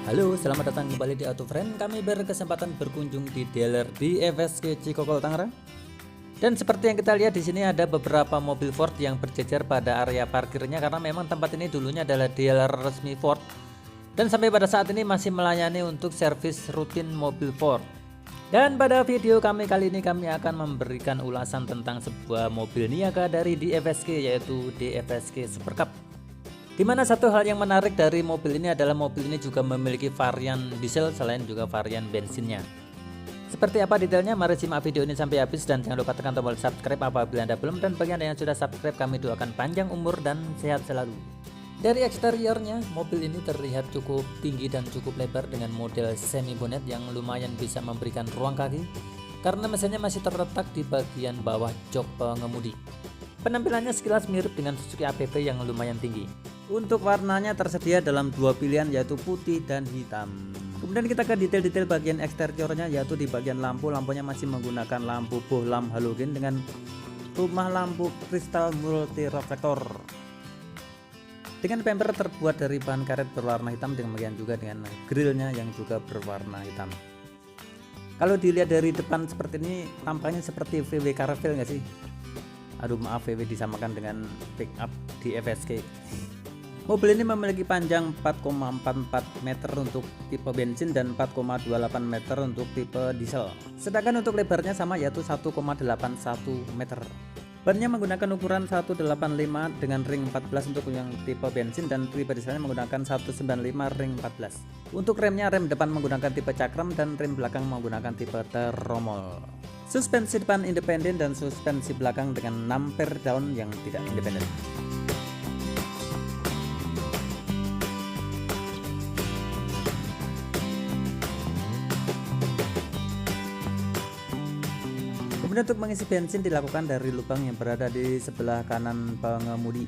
Halo, selamat datang kembali di AutoFriend. Kami berkesempatan berkunjung di dealer di FSK Cikokol Tangerang. Dan seperti yang kita lihat di sini ada beberapa mobil Ford yang berjejer pada area parkirnya karena memang tempat ini dulunya adalah dealer resmi Ford. Dan sampai pada saat ini masih melayani untuk servis rutin mobil Ford. Dan pada video kami kali ini kami akan memberikan ulasan tentang sebuah mobil niaga dari DFSK yaitu DFSK Super Cup. Dimana satu hal yang menarik dari mobil ini adalah mobil ini juga memiliki varian diesel selain juga varian bensinnya. Seperti apa detailnya? Mari simak video ini sampai habis dan jangan lupa tekan tombol subscribe apabila Anda belum, dan bagi Anda yang sudah subscribe kami doakan panjang umur dan sehat selalu. Dari eksteriornya, mobil ini terlihat cukup tinggi dan cukup lebar dengan model semi bonnet yang lumayan bisa memberikan ruang kaki karena mesinnya masih terletak di bagian bawah jok pengemudi. Penampilannya sekilas mirip dengan Suzuki APV yang lumayan tinggi. Untuk warnanya tersedia dalam dua pilihan yaitu putih dan hitam. Kemudian kita ke detail-detail bagian eksteriornya, yaitu di bagian lampunya masih menggunakan lampu bohlam halogen dengan rumah lampu kristal multi reflektor. Dengan bumper terbuat dari bahan karet berwarna hitam, demikian juga dengan grillnya yang juga berwarna hitam. Kalau dilihat dari depan seperti ini, tampaknya seperti VW Caravelle nggak sih? Aduh maaf, VW disamakan dengan pickup di FSK. Mobil ini memiliki panjang 4,44 meter untuk tipe bensin dan 4,28 meter untuk tipe diesel. Sedangkan untuk lebarnya sama yaitu 1,81 meter. Bannya menggunakan ukuran 185 dengan ring 14 untuk yang tipe bensin, dan tipe dieselnya menggunakan 195 ring 14. Untuk remnya, rem depan menggunakan tipe cakram dan rem belakang menggunakan tipe tromol. Suspensi depan independen dan suspensi belakang dengan numper down yang tidak independen. Kemudian untuk mengisi bensin dilakukan dari lubang yang berada di sebelah kanan pengemudi.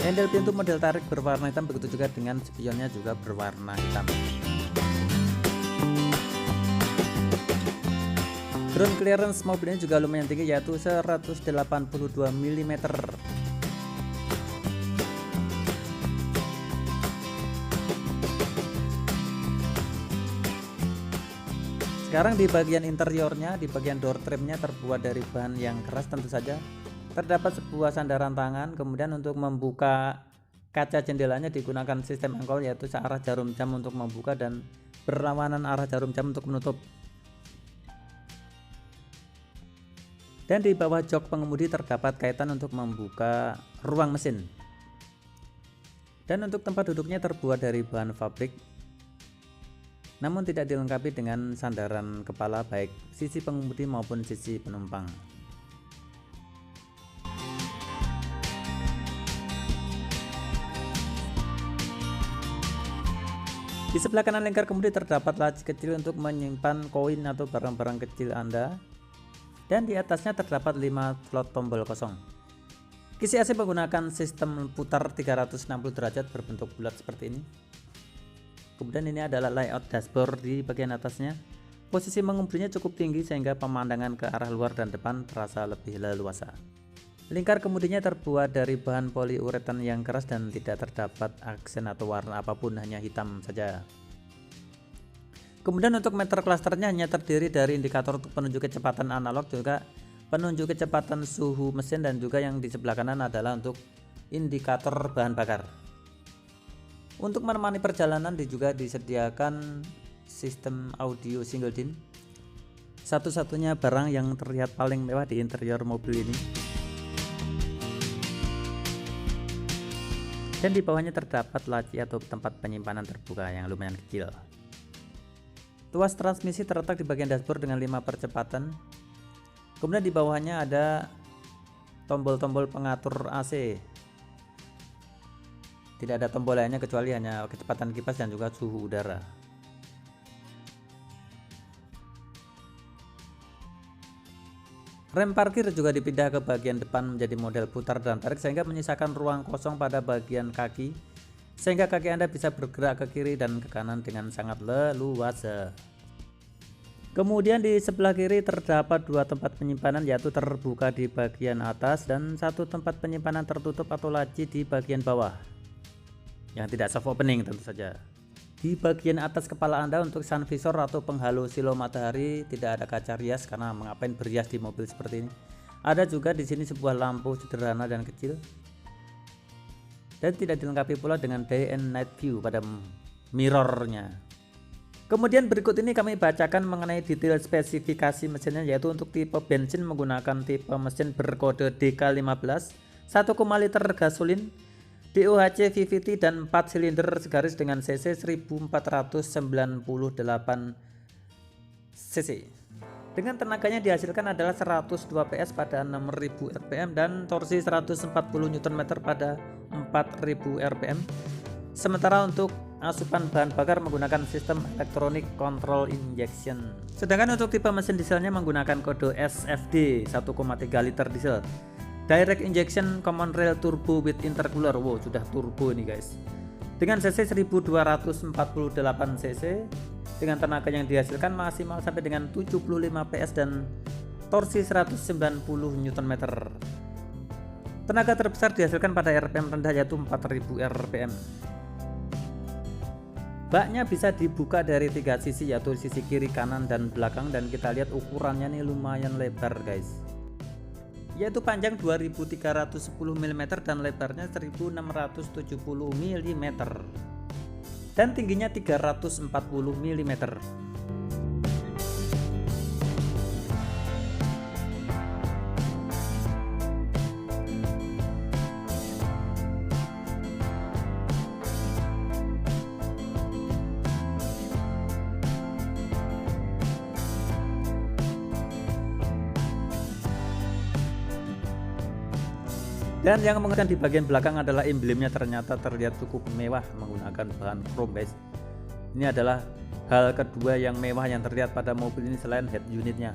Handle pintu model tarik berwarna hitam, begitu juga dengan spionnya juga berwarna hitam. Ground clearance mobil ini juga lumayan tinggi yaitu 182 mm. Sekarang di bagian interiornya, di bagian door trimnya terbuat dari bahan yang keras tentu saja. Terdapat sebuah sandaran tangan, kemudian untuk membuka kaca jendelanya digunakan sistem engkol yaitu searah jarum jam untuk membuka dan berlawanan arah jarum jam untuk menutup. Dan di bawah jok pengemudi terdapat kaitan untuk membuka ruang mesin. Dan untuk tempat duduknya terbuat dari bahan fabrik, namun tidak dilengkapi dengan sandaran kepala baik sisi pengemudi maupun sisi penumpang. Di sebelah kanan lingkar kemudi terdapat laci kecil untuk menyimpan koin atau barang-barang kecil Anda. Dan di atasnya terdapat 5 slot tombol kosong. Kisi AC menggunakan sistem putar 360 derajat berbentuk bulat seperti ini. Kemudian ini adalah layout dashboard di bagian atasnya. Posisi mengemudinya cukup tinggi sehingga pemandangan ke arah luar dan depan terasa lebih leluasa. Lingkar kemudinya terbuat dari bahan poliuretan yang keras dan tidak terdapat aksen atau warna apapun, hanya hitam saja. Kemudian untuk meter klasternya hanya terdiri dari indikator untuk penunjuk kecepatan analog, juga penunjuk kecepatan suhu mesin, dan juga yang di sebelah kanan adalah untuk indikator bahan bakar. Untuk menemani perjalanan juga disediakan sistem audio single din, satu-satunya barang yang terlihat paling mewah di interior mobil ini. Dan di bawahnya terdapat laci atau tempat penyimpanan terbuka yang lumayan kecil. Tuas transmisi terletak di bagian dashboard dengan 5 percepatan. Kemudian di bawahnya ada tombol-tombol pengatur AC. Tidak ada tombol lainnya kecuali hanya kecepatan kipas dan juga suhu udara. Rem parkir juga dipindah ke bagian depan menjadi model putar dan tarik sehingga menyisakan ruang kosong pada bagian kaki, sehingga kaki Anda bisa bergerak ke kiri dan ke kanan dengan sangat leluasa. Kemudian di sebelah kiri terdapat dua tempat penyimpanan, yaitu terbuka di bagian atas dan satu tempat penyimpanan tertutup atau laci di bagian bawah yang tidak soft opening tentu saja. Di bagian atas kepala Anda untuk sun visor atau penghalau silau matahari tidak ada kaca rias, karena mengapain berias di mobil seperti ini. Ada juga di sini sebuah lampu sederhana dan kecil, dan tidak dilengkapi pula dengan day and night view pada mirrornya. Kemudian berikut ini kami bacakan mengenai detail spesifikasi mesinnya, yaitu untuk tipe bensin menggunakan tipe mesin berkode DK15, 1,5 liter gasolin, DOHC VVT dan 4 silinder segaris dengan cc 1498 cc. Dengan tenaganya dihasilkan adalah 102 PS pada 6000 rpm dan torsi 140 Nm pada 4000 rpm. Sementara untuk asupan bahan bakar menggunakan sistem electronic control injection. Sedangkan untuk tipe mesin dieselnya menggunakan kode SFD 1,3 liter diesel direct injection common rail turbo with intercooler. Wow, sudah turbo ini guys, dengan cc 1248 cc, dengan tenaga yang dihasilkan maksimal sampai dengan 75 PS dan torsi 190 Nm. Tenaga terbesar dihasilkan pada RPM rendah, yaitu 4000 rpm. Baknya bisa dibuka dari 3 sisi, yaitu sisi kiri, kanan, dan belakang, dan kita lihat ukurannya nih lumayan lebar guys, yaitu panjang 2310 mm dan lebarnya 1670 mm dan tingginya 340 mm. Dan yang mengejutkan di bagian belakang adalah emblemnya ternyata terlihat cukup mewah menggunakan bahan chrome guys. Ini adalah hal kedua yang mewah yang terlihat pada mobil ini selain head unitnya.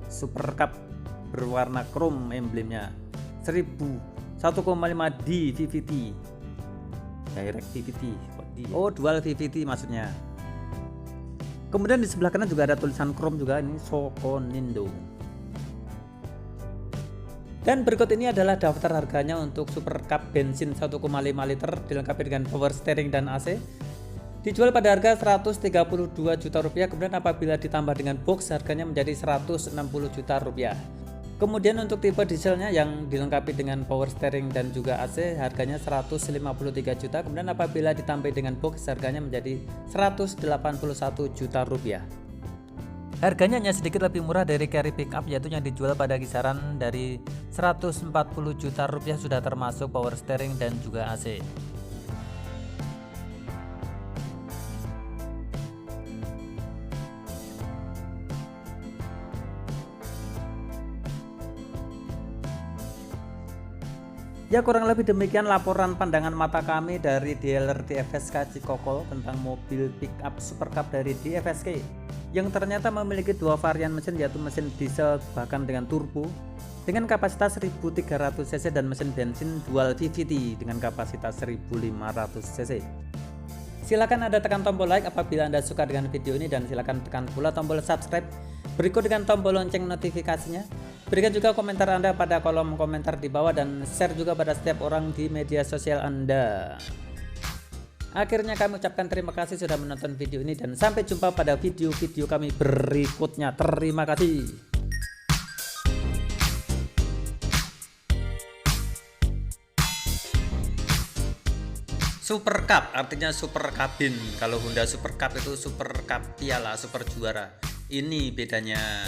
Super Cup berwarna chrome emblemnya, 1,5D VVT, direct VVT, oh dual VVT maksudnya. Kemudian di sebelah kanan juga ada tulisan chrome juga, ini Sokonindo. Dan berikut ini adalah daftar harganya untuk Super Cup bensin 1,5 liter dilengkapi dengan power steering dan AC. Dijual pada harga 132 juta rupiah, kemudian apabila ditambah dengan box harganya menjadi 160 juta rupiah. Kemudian untuk tipe dieselnya yang dilengkapi dengan power steering dan juga AC harganya 153 juta, kemudian apabila ditambah dengan box harganya menjadi 181 juta rupiah. Harganya hanya sedikit lebih murah dari carry pickup, yaitu yang dijual pada kisaran dari 140 juta rupiah sudah termasuk power steering dan juga AC. Ya, kurang lebih demikian laporan pandangan mata kami dari dealer DFSK Cikokol tentang mobil pickup Super Cup dari DFSK yang ternyata memiliki dua varian mesin, yaitu mesin diesel bahkan dengan turbo dengan kapasitas 1300 cc dan mesin bensin dual VVT dengan kapasitas 1500 cc. Silakan Anda tekan tombol like apabila Anda suka dengan video ini, dan silakan tekan pula tombol subscribe berikut dengan tombol lonceng notifikasinya. Berikan juga komentar Anda pada kolom komentar di bawah dan share juga pada setiap orang di media sosial Anda. Akhirnya kami ucapkan terima kasih sudah menonton video ini, dan sampai jumpa pada video-video kami berikutnya. Terima kasih. Super Cup artinya super kabin. Kalau Honda Super Cup itu super cup piala, super juara. Ini bedanya.